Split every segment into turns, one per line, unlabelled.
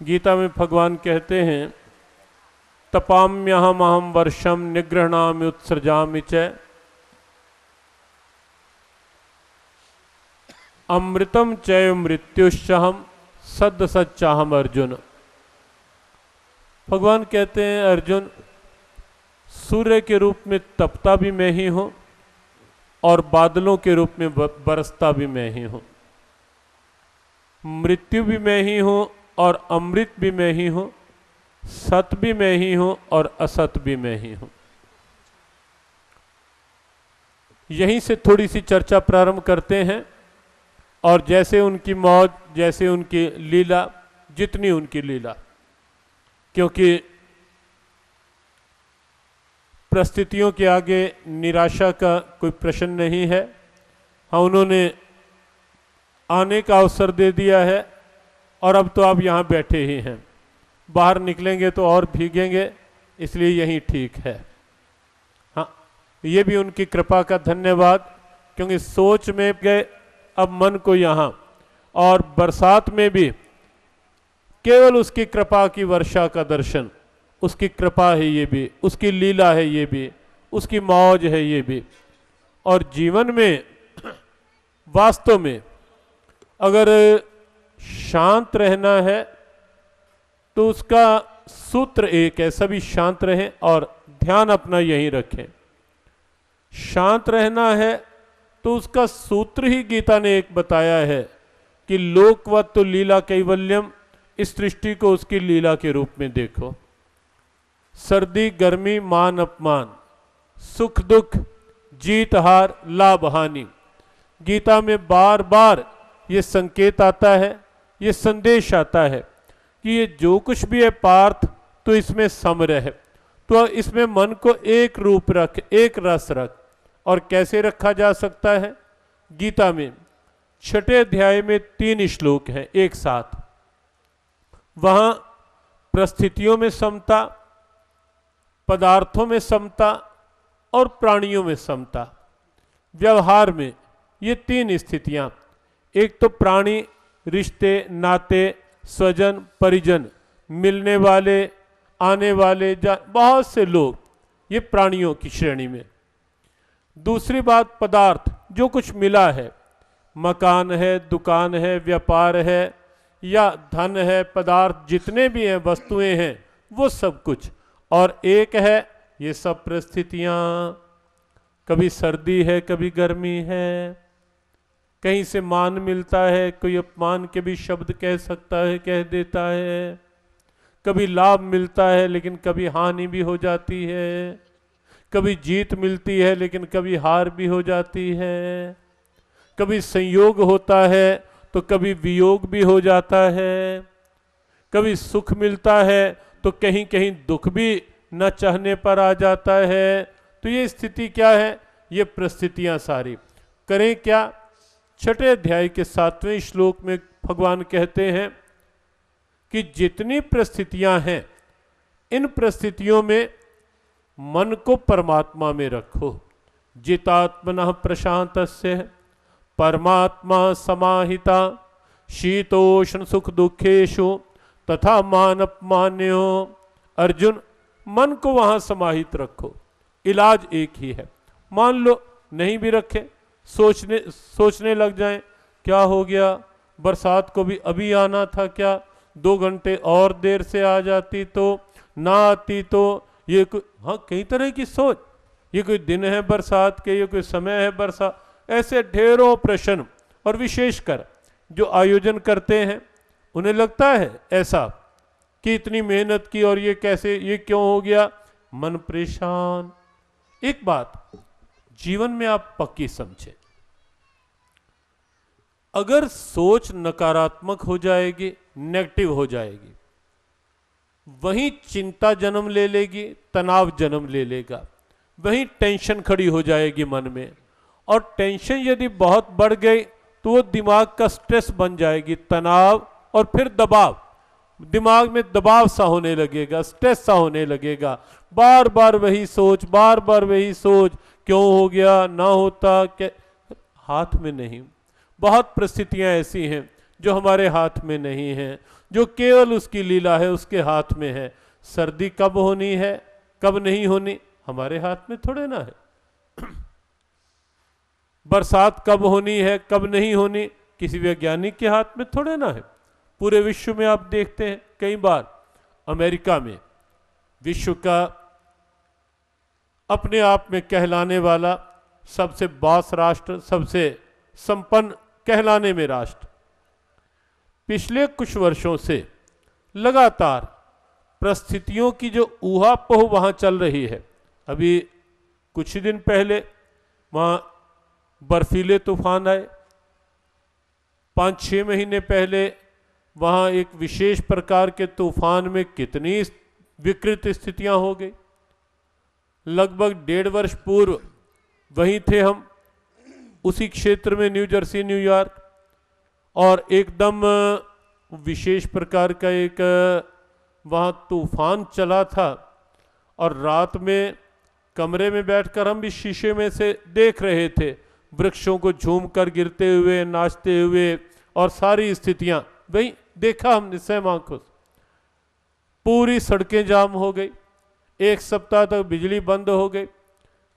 गीता में भगवान कहते हैं तपाम्यहम अहम वर्षम निगृहणामि उत्सृजामि च अमृतम चैव मृत्युश्चहम सद सच्चाहम अर्जुन। भगवान कहते हैं अर्जुन, सूर्य के रूप में तपता भी मैं ही हूं और बादलों के रूप में बरसता भी मैं ही हूं। मृत्यु भी मैं ही हूं और अमृत भी मैं ही हूं, सत भी मैं ही हूं और असत भी मैं ही हूं। यहीं से थोड़ी सी चर्चा प्रारंभ करते हैं और जैसे उनकी मौज, जैसे उनकी लीला, जितनी उनकी लीला, क्योंकि परिस्थितियों के आगे निराशा का कोई प्रश्न नहीं है। हाँ, उन्होंने आने का अवसर दे दिया है और अब तो आप यहाँ बैठे ही हैं, बाहर निकलेंगे तो और भीगेंगे, इसलिए यही ठीक है। हाँ, ये भी उनकी कृपा का धन्यवाद, क्योंकि सोच में गए अब मन को यहाँ, और बरसात में भी केवल उसकी कृपा की वर्षा का दर्शन, उसकी कृपा है ये भी, उसकी लीला है ये भी, उसकी मौज है ये भी। और जीवन में वास्तव में अगर शांत रहना है तो उसका सूत्र एक है, सभी शांत रहें और ध्यान अपना यहीं रखें। शांत रहना है तो उसका सूत्र ही गीता ने एक बताया है कि लोकवत् लीला कैवल्यम, इस सृष्टि को उसकी लीला के रूप में देखो। सर्दी गर्मी मान अपमान, सुख दुख, जीत हार, लाभ हानि, गीता में बार बार ये संकेत आता है, ये संदेश आता है कि ये जो कुछ भी है पार्थ, तो इसमें सम रह, तो इसमें मन को एक रूप रख, एक रस रख। और कैसे रखा जा सकता है? गीता में 6 अध्याय में 3 श्लोक हैं एक साथ। वहां परिस्थितियों में समता, पदार्थों में समता और प्राणियों में समता। व्यवहार में ये 3 स्थितियां, एक तो प्राणी, रिश्ते नाते, स्वजन परिजन, मिलने वाले आने वाले, बहुत से लोग, ये प्राणियों की श्रेणी में। दूसरी बात पदार्थ, जो कुछ मिला है, मकान है, दुकान है, व्यापार है या धन है, पदार्थ जितने भी हैं, वस्तुएं हैं, वो सब कुछ। और एक है ये सब परिस्थितियां, कभी सर्दी है, कभी गर्मी है, कहीं से मान मिलता है, कोई अपमान के भी शब्द कह सकता है, कह देता है, कभी लाभ मिलता है लेकिन कभी हानि भी हो जाती है, कभी जीत मिलती है लेकिन कभी हार भी हो जाती है, कभी संयोग होता है तो कभी वियोग भी हो जाता है, कभी सुख मिलता है तो कहीं कहीं दुख भी न चाहने पर आ जाता है। तो ये स्थिति क्या है? ये परिस्थितियां सारी। करें क्या? 6 अध्याय के 7वें श्लोक में भगवान कहते हैं कि जितनी परिस्थितियां हैं, इन परिस्थितियों में मन को परमात्मा में रखो। जितात्मनः प्रशांतस्य परमात्मा समाहिता, शीतोष्ण सुख दुखेषु तथा मान अपमान्यो। अर्जुन, मन को वहां समाहित रखो। इलाज एक ही है। मान लो नहीं भी रखे, सोचने लग जाएं, क्या हो गया, बरसात को भी अभी आना था क्या, 2 घंटे और देर से आ जाती तो, ना आती तो, ये कोई, हाँ, कई तरह की सोच, ये कोई दिन है बरसात के, ये कोई समय है बरसात, ऐसे ढेरों प्रश्न। और विशेषकर जो आयोजन करते हैं, उन्हें लगता है ऐसा कि इतनी मेहनत की और ये कैसे, ये क्यों हो गया, मन परेशान। एक बात जीवन में आप पक्की समझे, अगर सोच नकारात्मक हो जाएगी, नेगेटिव हो जाएगी, वहीं चिंता जन्म ले लेगी, तनाव जन्म ले लेगा, वहीं टेंशन खड़ी हो जाएगी मन में। और टेंशन यदि बहुत बढ़ गई तो वो दिमाग का स्ट्रेस बन जाएगी, तनाव और फिर दबाव, दिमाग में दबाव सा होने लगेगा, स्ट्रेस सा होने लगेगा, बार बार वही सोच, बार बार वही सोच, क्यों हो गया, ना होता क्या, हाथ में नहीं। बहुत परिस्थितियां ऐसी हैं जो हमारे हाथ में नहीं हैं, जो केवल उसकी लीला है, उसके हाथ में है। सर्दी कब होनी है, कब नहीं होनी, हमारे हाथ में थोड़े ना है। बरसात कब होनी है, कब नहीं होनी, किसी वैज्ञानिक के हाथ में थोड़े ना है। पूरे विश्व में आप देखते हैं, कई बार अमेरिका में विश्व का अपने आप में कहलाने वाला सबसे बॉस राष्ट्र, सबसे संपन्न कहलाने में राष्ट्र, पिछले कुछ वर्षों से लगातार परिस्थितियों की जो ऊहापोह वहां चल रही है। अभी कुछ ही दिन पहले वहां बर्फीले तूफान आए, 5-6 महीने पहले वहां एक विशेष प्रकार के तूफान में कितनी विकृत स्थितियां हो गई। लगभग 1.5 वर्ष पूर्व वहीं थे हम, उसी क्षेत्र में, न्यू जर्सी, न्यूयॉर्क, और एकदम विशेष प्रकार का एक वहाँ तूफान चला था। और रात में कमरे में बैठकर हम भी शीशे में से देख रहे थे वृक्षों को झूमकर गिरते हुए, नाचते हुए, और सारी स्थितियां वही देखा हमने स्वयं आंखों से। पूरी सड़कें जाम हो गई, 1 सप्ताह तक बिजली बंद हो गई,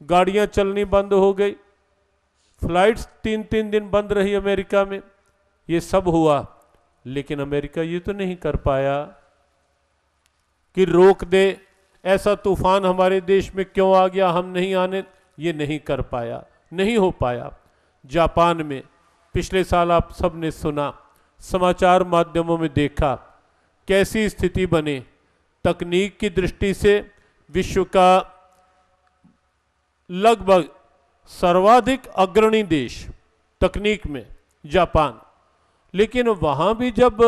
गाड़ियां चलनी बंद हो गई, फ्लाइट्स 3-3 दिन बंद रही अमेरिका में। ये सब हुआ, लेकिन अमेरिका ये तो नहीं कर पाया कि रोक दे, ऐसा तूफान हमारे देश में क्यों आ गया, हम नहीं आने, ये नहीं कर पाया, नहीं हो पाया। जापान में पिछले साल आप सब ने सुना, समाचार माध्यमों में देखा, कैसी स्थिति बनी। तकनीक की दृष्टि से विश्व का लगभग सर्वाधिक अग्रणी देश तकनीक में जापान, लेकिन वहाँ भी जब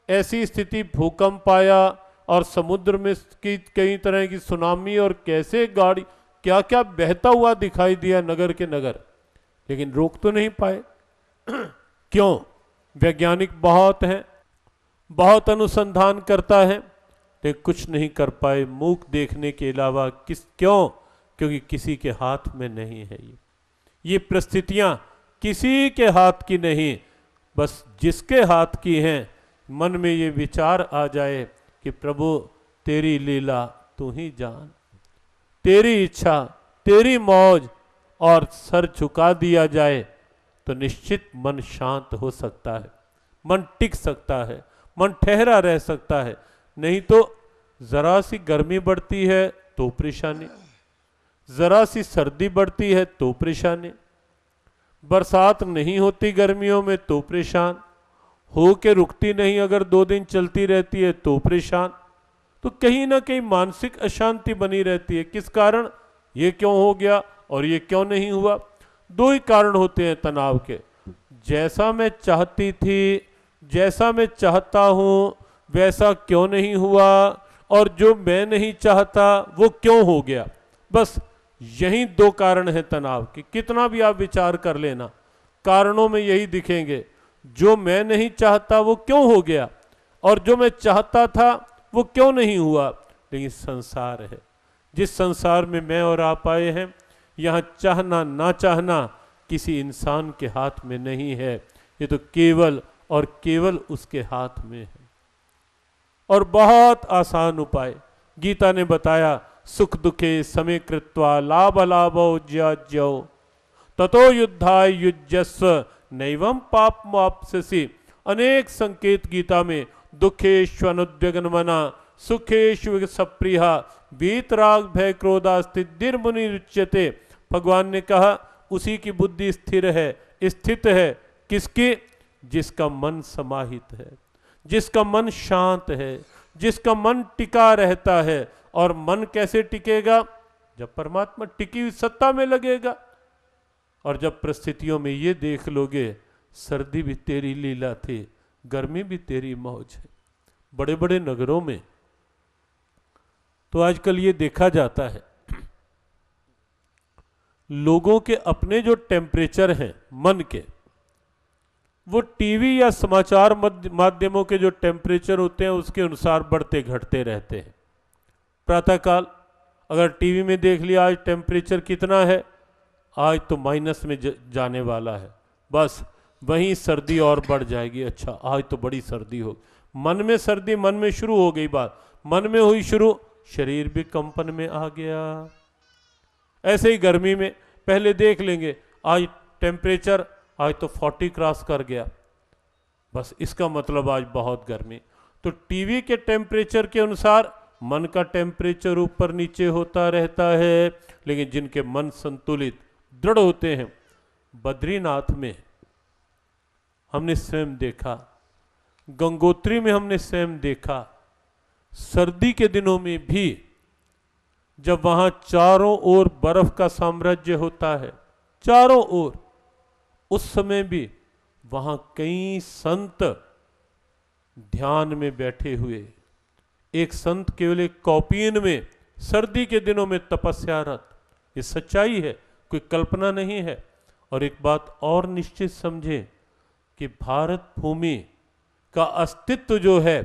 ऐसी स्थिति, भूकंप आया और समुद्र में की कई तरह की सुनामी, और कैसे गाड़ी क्या क्या बहता हुआ दिखाई दिया नगर के नगर, लेकिन रोक तो नहीं पाए। क्यों? वैज्ञानिक बहुत हैं, बहुत अनुसंधान करता है, लेकिन कुछ नहीं कर पाए, मूक देखने के अलावा। क्यों? क्योंकि किसी के हाथ में नहीं है। ये परिस्थितियां किसी के हाथ की नहीं, बस जिसके हाथ की हैं, मन में ये विचार आ जाए कि प्रभु तेरी लीला तू ही जान, तेरी इच्छा, तेरी मौज, और सर झुका दिया जाए तो निश्चित मन शांत हो सकता है, मन टिक सकता है, मन ठहरा रह सकता है। नहीं तो जरा सी गर्मी बढ़ती है तो परेशानी, जरा सी सर्दी बढ़ती है तो परेशानी, बरसात नहीं होती गर्मियों में तो परेशान, हो के रुकती नहीं, अगर 2 दिन चलती रहती है तो परेशान। तो कहीं ना कहीं मानसिक अशांति बनी रहती है। किस कारण? ये क्यों हो गया और ये क्यों नहीं हुआ? 2 ही कारण होते हैं तनाव के। जैसा मैं चाहती थी, जैसा मैं चाहता हूं, वैसा क्यों नहीं हुआ, और जो मैं नहीं चाहता वो क्यों हो गया। बस यही 2 कारण हैं तनाव के। कितना भी आप विचार कर लेना, कारणों में यही दिखेंगे, जो मैं नहीं चाहता वो क्यों हो गया, और जो मैं चाहता था वो क्यों नहीं हुआ। लेकिन संसार है, जिस संसार में मैं और आप आए हैं, यहाँ चाहना ना चाहना किसी इंसान के हाथ में नहीं है, ये तो केवल और केवल उसके हाथ में है। और बहुत आसान उपाय गीता ने बताया, सुख दुखे समय कृत्वा लाभ लाभो ज्याज्यो ततो युद्धाय युज्यस्व नैवं पाप माप्स्यसि। अनेक संकेत गीता में, दुखेष्वनुद्विग्न मना सुखेष्व सप्रिया वीतराग भय क्रोधास्थिर मुनिरुच्यते। भगवान ने कहा उसी की बुद्धि स्थिर है, स्थित है। किसकी? जिसका मन समाहित है, जिसका मन शांत है, जिसका मन टिका रहता है। और मन कैसे टिकेगा? जब परमात्मा टिकी हुई सत्ता में लगेगा। और जब परिस्थितियों में ये देख लोगे, सर्दी भी तेरी लीला थी, गर्मी भी तेरी मौज है। बड़े बड़े नगरों में तो आजकल ये देखा जाता है, लोगों के अपने जो टेम्परेचर हैं मन के, वो टीवी या समाचार माध्यमों के जो टेम्परेचर होते हैं उसके अनुसार बढ़ते घटते रहते हैं। प्रातःकाल अगर टीवी में देख लिया आज टेम्परेचर कितना है, आज तो माइनस में जाने वाला है, बस वहीं सर्दी और बढ़ जाएगी। अच्छा आज तो बड़ी सर्दी हो, मन में सर्दी, मन में शुरू हो गई बात, मन में हुई शुरू, शरीर भी कंपन में आ गया। ऐसे ही गर्मी में पहले देख लेंगे, आज टेम्परेचर आज तो 40 क्रॉस कर गया, बस इसका मतलब आज बहुत गर्मी। तो टीवी के टेम्परेचर के अनुसार मन का टेम्परेचर ऊपर नीचे होता रहता है, लेकिन जिनके मन संतुलित दृढ़ होते हैं, बद्रीनाथ में हमने स्वयं देखा, गंगोत्री में हमने स्वयं देखा, सर्दी के दिनों में भी जब वहां चारों ओर बर्फ का साम्राज्य होता है, चारों ओर, उस समय भी वहां कई संत ध्यान में बैठे हुए, एक संत केवल एक कॉपियन में सर्दी के दिनों में तपस्यारत। ये सच्चाई है, कोई कल्पना नहीं है। और एक बात और निश्चित समझे कि भारत भूमि का अस्तित्व जो है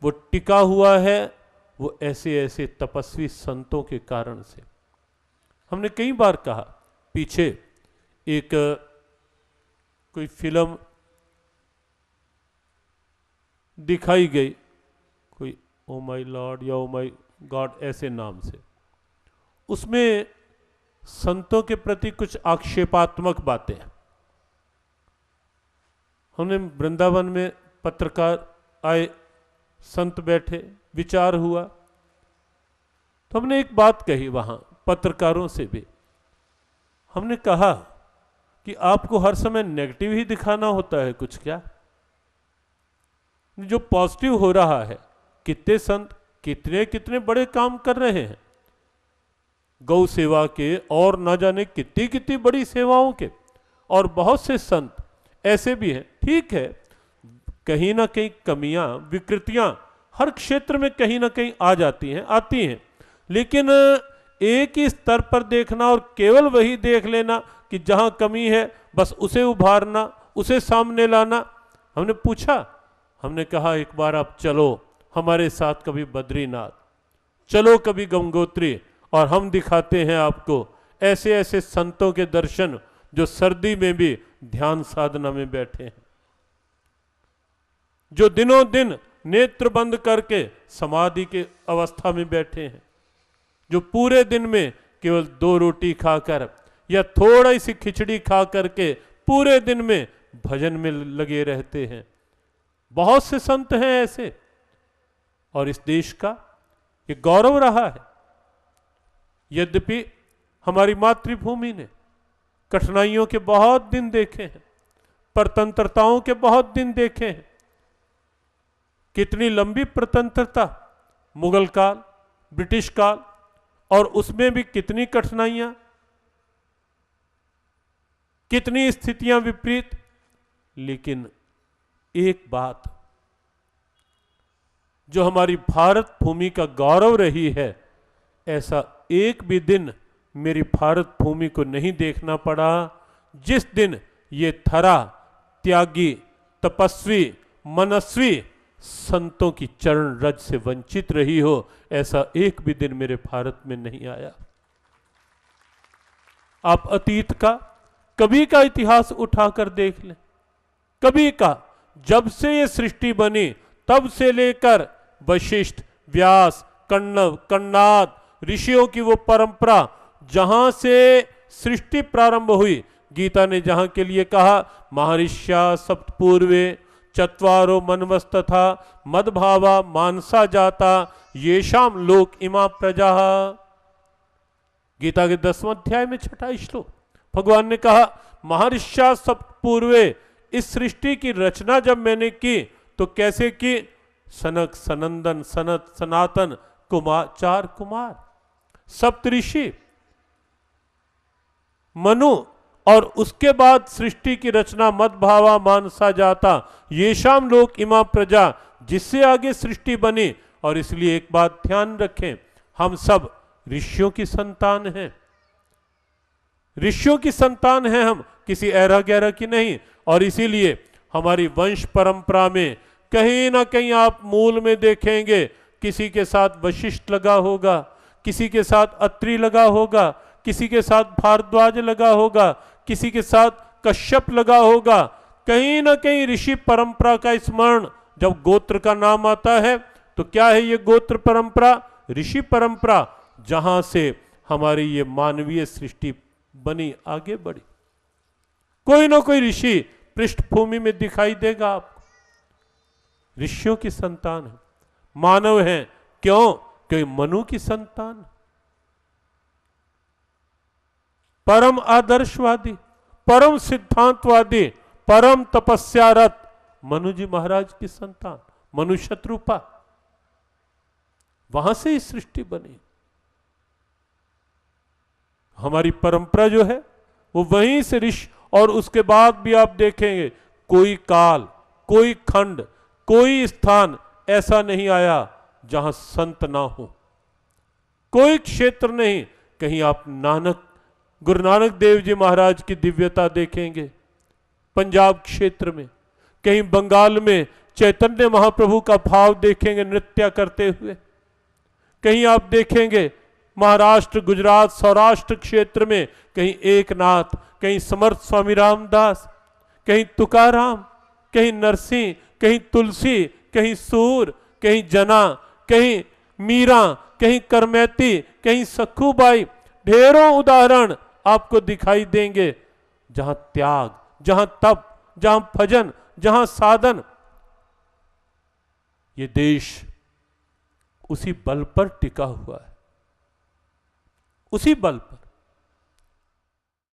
वो टिका हुआ है, वो ऐसे ऐसे तपस्वी संतों के कारण से। हमने कई बार कहा, पीछे एक कोई फिल्म दिखाई गई, कोई ओ माय लॉर्ड या ओ माय गॉड ऐसे नाम से, उसमें संतों के प्रति कुछ आक्षेपात्मक बातें। हमने वृंदावन में पत्रकार आए, संत बैठे, विचार हुआ, तो हमने एक बात कही वहां पत्रकारों से भी। हमने कहा कि आपको हर समय नेगेटिव ही दिखाना होता है कुछ क्या? जो पॉजिटिव हो रहा है, कितने संत कितने कितने बड़े काम कर रहे हैं, गौ सेवा के और ना जाने कितनी कितनी बड़ी सेवाओं के, और बहुत से संत ऐसे भी हैं। ठीक है, कहीं ना कहीं कमियां, विकृतियां हर क्षेत्र में कहीं ना कहीं आ जाती हैं, आती हैं, लेकिन एक ही स्तर पर देखना और केवल वही देख लेना कि जहां कमी है बस उसे उभारना, उसे सामने लाना। हमने पूछा, हमने कहा एक बार आप चलो हमारे साथ कभी बद्रीनाथ, चलो कभी गंगोत्री, और हम दिखाते हैं आपको ऐसे ऐसे संतों के दर्शन जो सर्दी में भी ध्यान साधना में बैठे हैं, जो दिनों दिन नेत्र बंद करके समाधि के अवस्था में बैठे हैं, जो पूरे दिन में केवल 2 रोटी खाकर या थोड़ा सी खिचड़ी खा करके पूरे दिन में भजन में लगे रहते हैं। बहुत से संत हैं ऐसे, और इस देश का ये गौरव रहा है। यद्यपि हमारी मातृभूमि ने कठिनाइयों के बहुत दिन देखे हैं, परतंत्रताओं के बहुत दिन देखे हैं। कितनी लंबी प्रतंत्रता, मुगल काल, ब्रिटिश काल, और उसमें भी कितनी कठिनाइयां, कितनी स्थितियां विपरीत। लेकिन एक बात जो हमारी भारत भूमि का गौरव रही है, ऐसा एक भी दिन मेरी भारत भूमि को नहीं देखना पड़ा जिस दिन ये धरा त्यागी, तपस्वी, मनस्वी संतों की चरण रज से वंचित रही हो। ऐसा एक भी दिन मेरे भारत में नहीं आया। आप अतीत का, कभी का इतिहास उठाकर देख लें, कभी का, जब से ये सृष्टि बनी तब से लेकर वशिष्ठ, व्यास, कण्व, कण्णाद ऋषियों की वो परंपरा, जहां से सृष्टि प्रारंभ हुई, गीता ने जहां के लिए कहा महर्षिया सप्तपूर्वे चत्वारो मनवस्तथा मदभावा मानसा जाता येषाम लोक इमा प्रजा। गीता के 10वें अध्याय में 6वां श्लोक भगवान ने कहा महर्षिया सप्तपूर्वे, इस सृष्टि की रचना जब मैंने की तो कैसे की? सनक, सनंदन, सनत, सनातन कुमार, 4 कुमार, सप्तऋषि, मनु, और उसके बाद सृष्टि की रचना मदभावा मानसा जाता येषाम लोक इमा प्रजा, जिससे आगे सृष्टि बनी। और इसलिए एक बात ध्यान रखें, हम सब ऋषियों की संतान हैं, ऋषियों की संतान हैं हम, किसी ऐरा गैरा की नहीं। और इसीलिए हमारी वंश परंपरा में कहीं ना कहीं आप मूल में देखेंगे किसी के साथ वशिष्ठ लगा होगा, किसी के साथ अत्रि लगा होगा, किसी के साथ भारद्वाज लगा होगा, किसी के साथ कश्यप लगा होगा। कहीं ना कहीं ऋषि परंपरा का स्मरण जब गोत्र का नाम आता है तो क्या है ये गोत्र परंपरा? ऋषि परंपरा, जहां से हमारी ये मानवीय सृष्टि बनी, आगे बढ़ी। कोई ना कोई ऋषि पृष्ठभूमि में दिखाई देगा आपको। ऋषियों की संतान है, मानव है। क्यों? क्योंकि मनु की संतान, परम आदर्शवादी, परम सिद्धांतवादी, परम तपस्यारत मनु जी महाराज की संतान, मनु शत्रुपा। वहां से ही सृष्टि बनी। हमारी परंपरा जो है वो वहीं से ऋषि, और उसके बाद भी आप देखेंगे कोई काल, कोई खंड, कोई स्थान ऐसा नहीं आया जहां संत ना हो। कोई क्षेत्र नहीं। कहीं आप गुरु नानक देव जी महाराज की दिव्यता देखेंगे पंजाब क्षेत्र में, कहीं बंगाल में चैतन्य महाप्रभु का भाव देखेंगे नृत्य करते हुए, कहीं आप देखेंगे महाराष्ट्र, गुजरात, सौराष्ट्र क्षेत्र में कहीं एकनाथ, कहीं समर्थ स्वामी रामदास, कहीं तुकाराम, कहीं नरसिंह, कहीं तुलसी, कहीं सूर, कहीं जना, कहीं मीरा, कहीं करमैती, कहीं सखूबाई। ढेरों उदाहरण आपको दिखाई देंगे जहां त्याग, जहां तप, जहां भजन, जहां साधन। ये देश उसी बल पर टिका हुआ है, उसी बल पर।